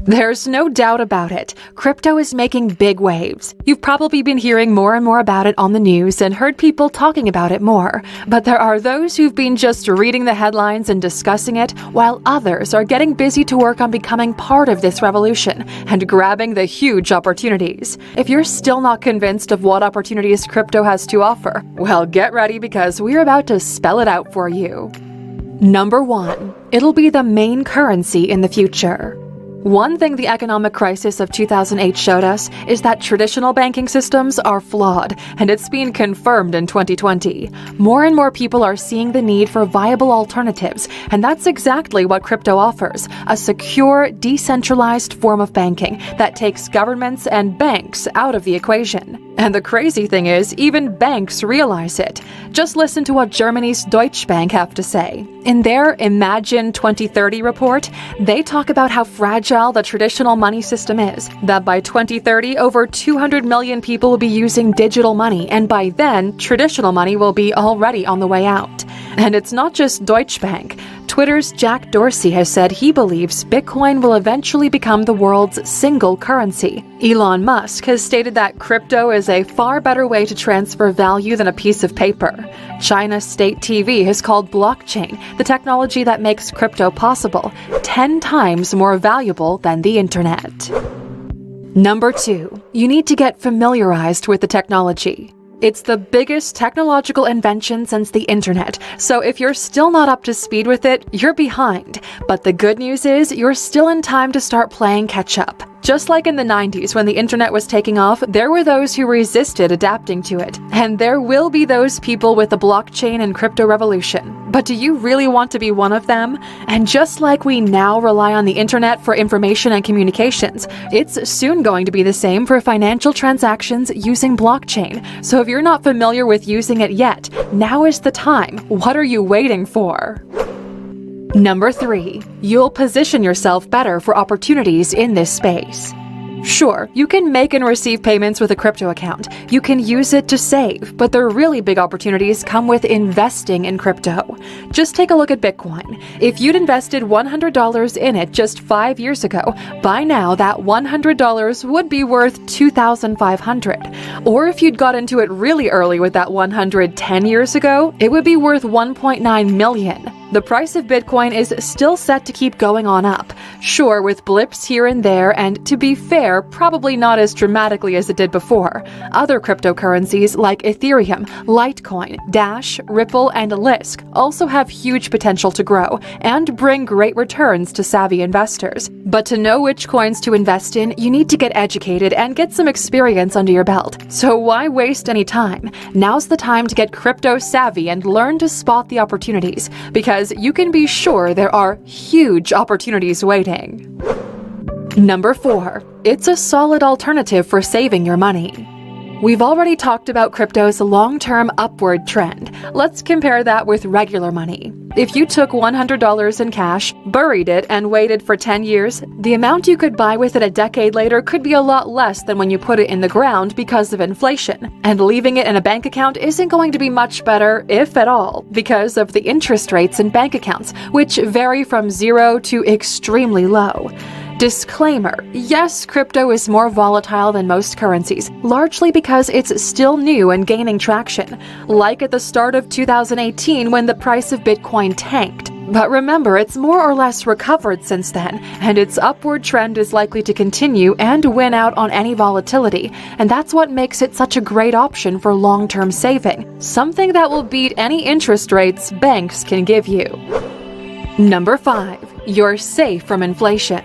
There's no doubt about it. Crypto is making big waves. You've probably been hearing more and more about it on the news and heard people talking about it more. But there are those who've been just reading the headlines and discussing it, while others are getting busy to work on becoming part of this revolution and grabbing the huge opportunities. If you're still not convinced of what opportunities crypto has to offer, well, get ready because we're about to spell it out for you. Number 1. It'll be the main currency in the future. One thing the economic crisis of 2008 showed us is that traditional banking systems are flawed, and it's been confirmed in 2020. More and more people are seeing the need for viable alternatives, and that's exactly what crypto offers: a secure, decentralized form of banking that takes governments and banks out of the equation. And the crazy thing is, even banks realize it. Just listen to what Germany's Deutsche Bank have to say. In their Imagine 2030 report, they talk about how fragile the traditional money system is, that by 2030, over 200 million people will be using digital money, and by then, traditional money will be already on the way out. And it's not just Deutsche Bank. Twitter's Jack Dorsey has said he believes Bitcoin will eventually become the world's single currency. Elon Musk has stated that crypto is a far better way to transfer value than a piece of paper. China's state TV has called blockchain, the technology that makes crypto possible, 10 times more valuable than the internet. Number 2. You need to get familiarized with the technology. It's the biggest technological invention since the internet, so if you're still not up to speed with it, you're behind. But the good news is, you're still in time to start playing catch-up. Just like in the 90s when the internet was taking off, there were those who resisted adapting to it. And there will be those people with the blockchain and crypto revolution. But do you really want to be one of them? And just like we now rely on the internet for information and communications, it's soon going to be the same for financial transactions using blockchain. So if you're not familiar with using it yet, now is the time. What are you waiting for? Number 3. You'll position yourself better for opportunities in this space. Sure, you can make and receive payments with a crypto account. You can use it to save, but the really big opportunities come with investing in crypto. Just take a look at Bitcoin. If you'd invested $100 in it just 5 years ago, by now that $100 would be worth $2,500. Or if you'd got into it really early with that 10 years ago, it would be worth $1.9 million. The price of Bitcoin is still set to keep going on up, sure, with blips here and there, and to be fair, probably not as dramatically as it did before. Other cryptocurrencies like Ethereum, Litecoin, Dash, Ripple, and Lisk also have huge potential to grow and bring great returns to savvy investors. But to know which coins to invest in, you need to get educated and get some experience under your belt. So why waste any time? Now's the time to get crypto savvy and learn to spot the opportunities, because you can be sure there are huge opportunities waiting. Number 4. It's a solid alternative for saving your money. We've already talked about crypto's long-term upward trend. Let's compare that with regular money. If you took $100 in cash, buried it, and waited for 10 years, the amount you could buy with it a decade later could be a lot less than when you put it in the ground because of inflation. And leaving it in a bank account isn't going to be much better, if at all, because of the interest rates in bank accounts, which vary from 0 to extremely low. Disclaimer: yes, crypto is more volatile than most currencies, largely because it's still new and gaining traction, like at the start of 2018 when the price of Bitcoin tanked. But remember, it's more or less recovered since then, and its upward trend is likely to continue and win out on any volatility, and that's what makes it such a great option for long-term saving, something that will beat any interest rates banks can give you. Number 5. You're safe from inflation.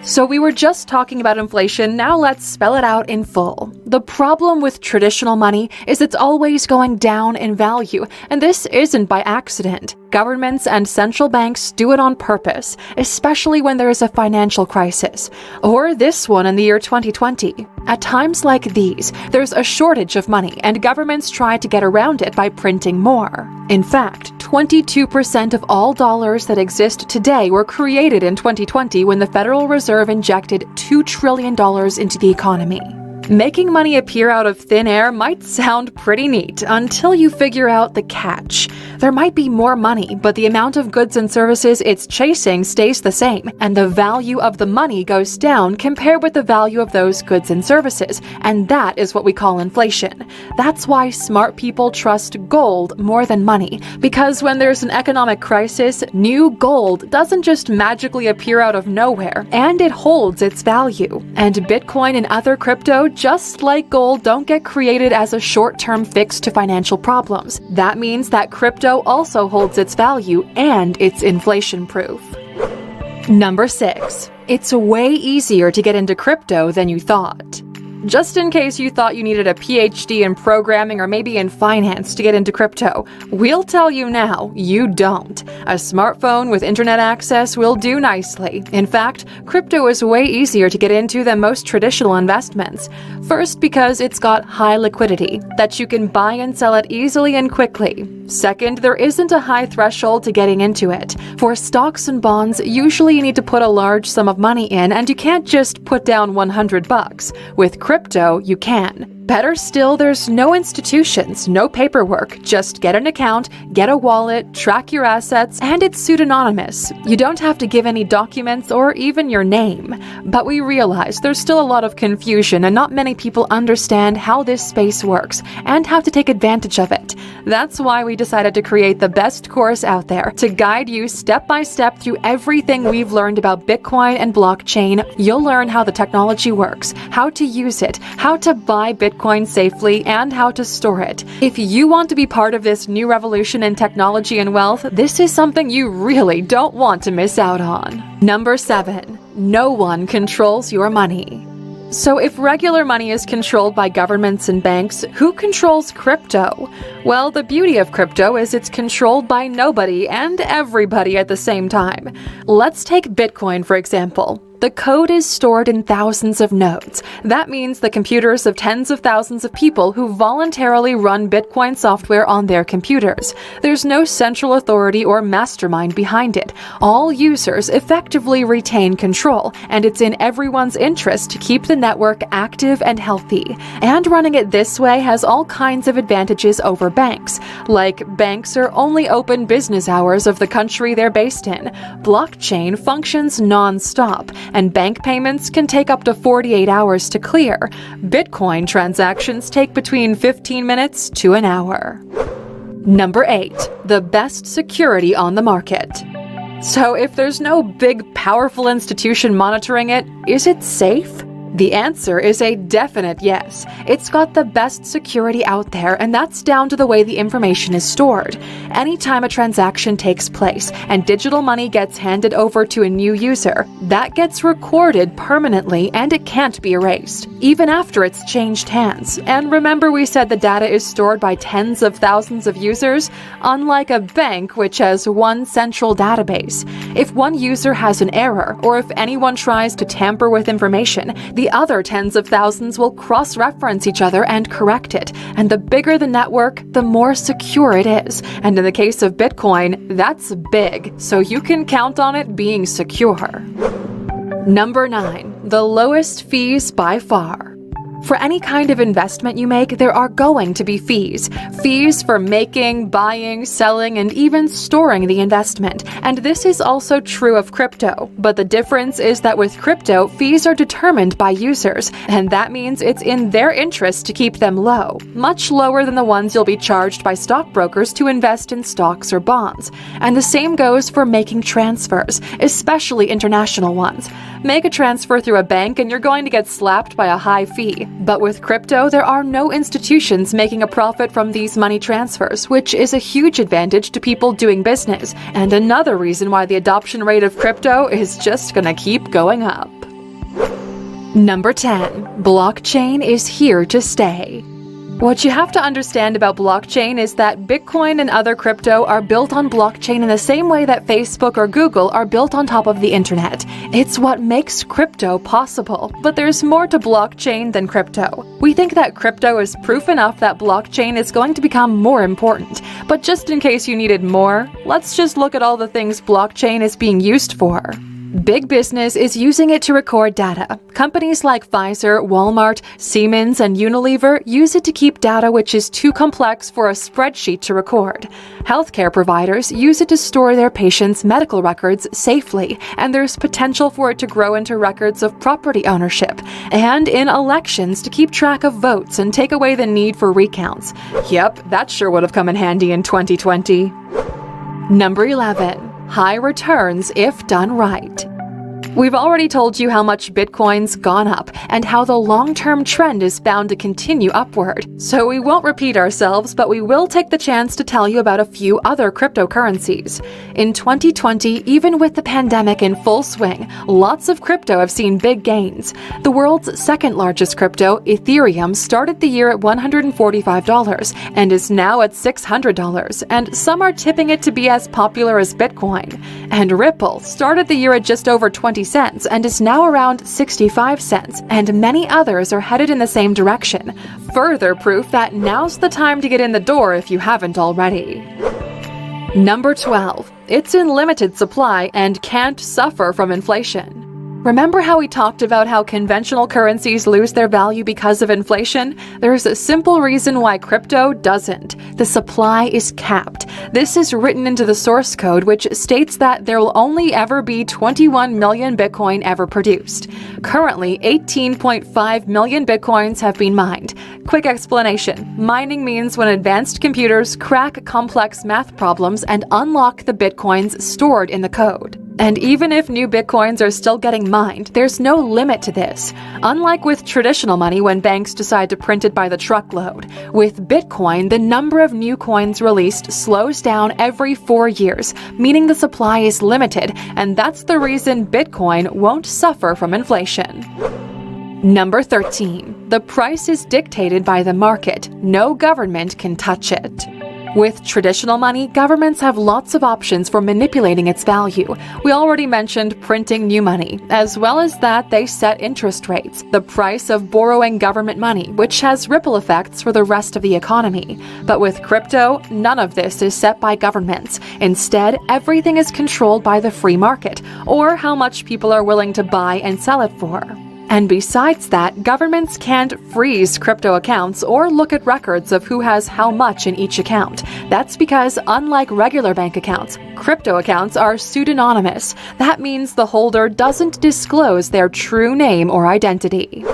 So we were just talking about inflation, now let's spell it out in full. The problem with traditional money is it's always going down in value, and this isn't by accident. Governments and central banks do it on purpose, especially when there is a financial crisis, or this one in the year 2020. At times like these, there's a shortage of money, and governments try to get around it by printing more. In fact, 22% of all dollars that exist today were created in 2020 when the Federal Reserve injected $2 trillion into the economy. Making money appear out of thin air might sound pretty neat until you figure out the catch. There might be more money, but the amount of goods and services it's chasing stays the same, and the value of the money goes down compared with the value of those goods and services, and that is what we call inflation. That's why smart people trust gold more than money, because when there's an economic crisis, new gold doesn't just magically appear out of nowhere, and it holds its value. And Bitcoin and other crypto, just like gold, don't get created as a short-term fix to financial problems. That means that crypto also holds its value and it's inflation-proof. Number 6. It's way easier to get into crypto than you thought. Just in case you thought you needed a PhD in programming or maybe in finance to get into crypto, we'll tell you now, you don't. A smartphone with internet access will do nicely. In fact, crypto is way easier to get into than most traditional investments. First, because it's got high liquidity, that you can buy and sell it easily and quickly. Second, there isn't a high threshold to getting into it. For stocks and bonds, usually you need to put a large sum of money in, and you can't just put down $100. With crypto, you can. Better still, there's no institutions, no paperwork. Just get an account, get a wallet, track your assets, and it's pseudonymous. You don't have to give any documents or even your name. But we realize there's still a lot of confusion and not many people understand how this space works and how to take advantage of it. That's why we decided to create the best course out there to guide you step by step through everything we've learned about Bitcoin and blockchain. You'll learn how the technology works, how to use it, how to buy Bitcoin safely, and how to store it. If you want to be part of this new revolution in technology and wealth, this is something you really don't want to miss out on. Number 7. No one controls your money. So if regular money is controlled by governments and banks, who controls crypto? Well, the beauty of crypto is it's controlled by nobody and everybody at the same time. Let's take Bitcoin, for example. The code is stored in thousands of nodes. That means the computers of tens of thousands of people who voluntarily run Bitcoin software on their computers. There's no central authority or mastermind behind it. All users effectively retain control, and it's in everyone's interest to keep the network active and healthy. And running it this way has all kinds of advantages over banks. Like, banks are only open business hours of the country they're based in. Blockchain functions non-stop, and bank payments can take up to 48 hours to clear. Bitcoin transactions take between 15 minutes to an hour. Number 8. The best security on the market. So if there's no big, powerful institution monitoring it, is it safe? The answer is a definite yes. It's got the best security out there, and that's down to the way the information is stored. Anytime a transaction takes place and digital money gets handed over to a new user, that gets recorded permanently and it can't be erased, even after it's changed hands. And remember, we said the data is stored by tens of thousands of users, unlike a bank which has one central database. If one user has an error, or if anyone tries to tamper with information, the other tens of thousands will cross-reference each other and correct it. And the bigger the network, the more secure it is. And in the case of Bitcoin, that's big, so you can count on it being secure. Number 9. The lowest fees by far. For any kind of investment you make, there are going to be fees. Fees for making, buying, selling, and even storing the investment. And this is also true of crypto. But the difference is that with crypto, fees are determined by users, and that means it's in their interest to keep them low, much lower than the ones you'll be charged by stockbrokers to invest in stocks or bonds. And the same goes for making transfers, especially international ones. Make a transfer through a bank and you're going to get slapped by a high fee. But with crypto, there are no institutions making a profit from these money transfers, which is a huge advantage to people doing business, and another reason why the adoption rate of crypto is just gonna keep going up. Number 10. Blockchain is here to stay. What you have to understand about blockchain is that Bitcoin and other crypto are built on blockchain in the same way that Facebook or Google are built on top of the internet. It's what makes crypto possible. But there's more to blockchain than crypto. We think that crypto is proof enough that blockchain is going to become more important. But just in case you needed more, let's just look at all the things blockchain is being used for. Big business is using it to record data. Companies like Pfizer, Walmart, Siemens, and Unilever use it to keep data which is too complex for a spreadsheet to record. Healthcare providers use it to store their patients' medical records safely, and there's potential for it to grow into records of property ownership, and in elections to keep track of votes and take away the need for recounts. Yep, that sure would have come in handy in 2020. Number 11. High returns if done right. We've already told you how much Bitcoin's gone up and how the long-term trend is bound to continue upward. So we won't repeat ourselves, but we will take the chance to tell you about a few other cryptocurrencies. In 2020, even with the pandemic in full swing, lots of crypto have seen big gains. The world's second largest crypto, Ethereum, started the year at $145 and is now at $600, and some are tipping it to be as popular as Bitcoin. And Ripple started the year at just over 20 cents and is now around 65 cents, and many others are headed in the same direction. Further proof that now's the time to get in the door if you haven't already. Number 12. It's in limited supply and can't suffer from inflation. Remember how we talked about how conventional currencies lose their value because of inflation? There's a simple reason why crypto doesn't. The supply is capped. This is written into the source code, which states that there will only ever be 21 million Bitcoin ever produced. Currently, 18.5 million Bitcoins have been mined. Quick explanation. Mining means when advanced computers crack complex math problems and unlock the Bitcoins stored in the code. And even if new Bitcoins are still getting mined, there's no limit to this. Unlike with traditional money when banks decide to print it by the truckload, with Bitcoin, the number of new coins released slows down every 4 years, meaning the supply is limited, and that's the reason Bitcoin won't suffer from inflation. Number 13. The price is dictated by the market. No government can touch it. With traditional money, governments have lots of options for manipulating its value. We already mentioned printing new money. As well as that, they set interest rates, the price of borrowing government money, which has ripple effects for the rest of the economy. But with crypto, none of this is set by governments. Instead, everything is controlled by the free market, or how much people are willing to buy and sell it for. And besides that, governments can't freeze crypto accounts or look at records of who has how much in each account. That's because, unlike regular bank accounts, crypto accounts are pseudonymous. That means the holder doesn't disclose their true name or identity.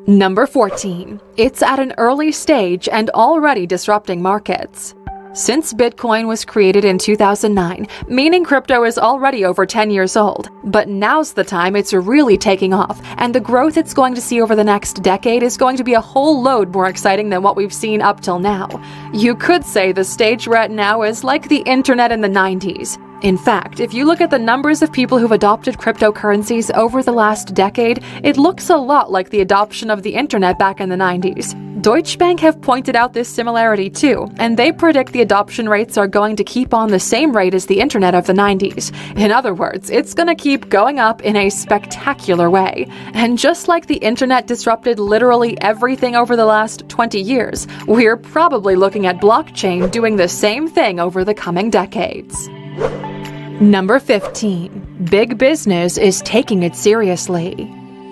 Number 14. It's at an early stage and already disrupting markets. Since Bitcoin was created in 2009, meaning crypto is already over 10 years old. But now's the time it's really taking off, and the growth it's going to see over the next decade is going to be a whole load more exciting than what we've seen up till now. You could say the stage we're at now is like the internet in the 90s. In fact, if you look at the numbers of people who've adopted cryptocurrencies over the last decade, it looks a lot like the adoption of the internet back in the 90s. Deutsche Bank have pointed out this similarity too, and they predict the adoption rates are going to keep on the same rate as the internet of the 90s. In other words, it's going to keep going up in a spectacular way. And just like the internet disrupted literally everything over the last 20 years, we're probably looking at blockchain doing the same thing over the coming decades. Number 15. Big business is taking it seriously.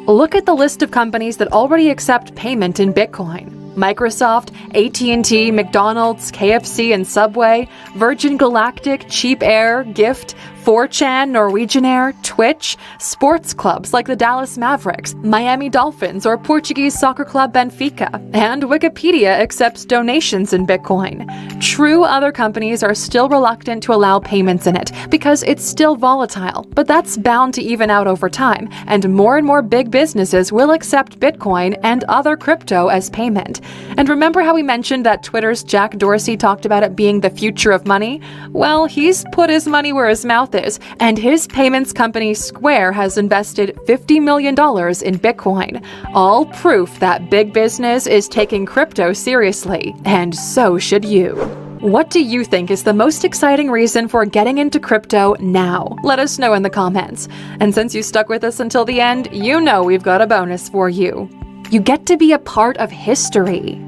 Look at the list of companies that already accept payment in Bitcoin. Microsoft, AT&T, McDonald's, KFC and Subway, Virgin Galactic, Cheap Air, Gift, 4chan, Norwegian Air, Twitch, sports clubs like the Dallas Mavericks, Miami Dolphins, or Portuguese soccer club Benfica, and Wikipedia accepts donations in Bitcoin. True, other companies are still reluctant to allow payments in it because it's still volatile, but that's bound to even out over time, and more big businesses will accept Bitcoin and other crypto as payment. And remember how we mentioned that Twitter's Jack Dorsey talked about it being the future of money? Well, he's put his money where his mouth is, and his payments company Square has invested $50 million in Bitcoin. All proof that big business is taking crypto seriously, and so should you. What do you think is the most exciting reason for getting into crypto now? Let us know in the comments. And since you stuck with us until the end, you know we've got a bonus for you. You get to be a part of history.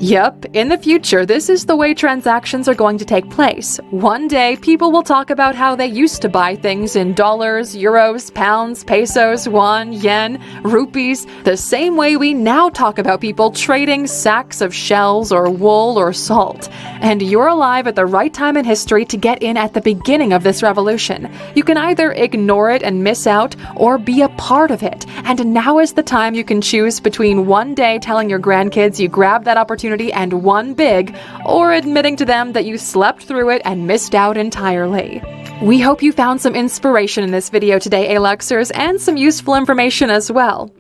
Yep, in the future, this is the way transactions are going to take place. One day, people will talk about how they used to buy things in dollars, euros, pounds, pesos, won, yen, rupees, the same way we now talk about people trading sacks of shells or wool or salt. And you're alive at the right time in history to get in at the beginning of this revolution. You can either ignore it and miss out, or be a part of it. And now is the time you can choose between one day telling your grandkids you grabbed that opportunity and won big, or admitting to them that you slept through it and missed out entirely. We hope you found some inspiration in this video today, Aluxers, and some useful information as well.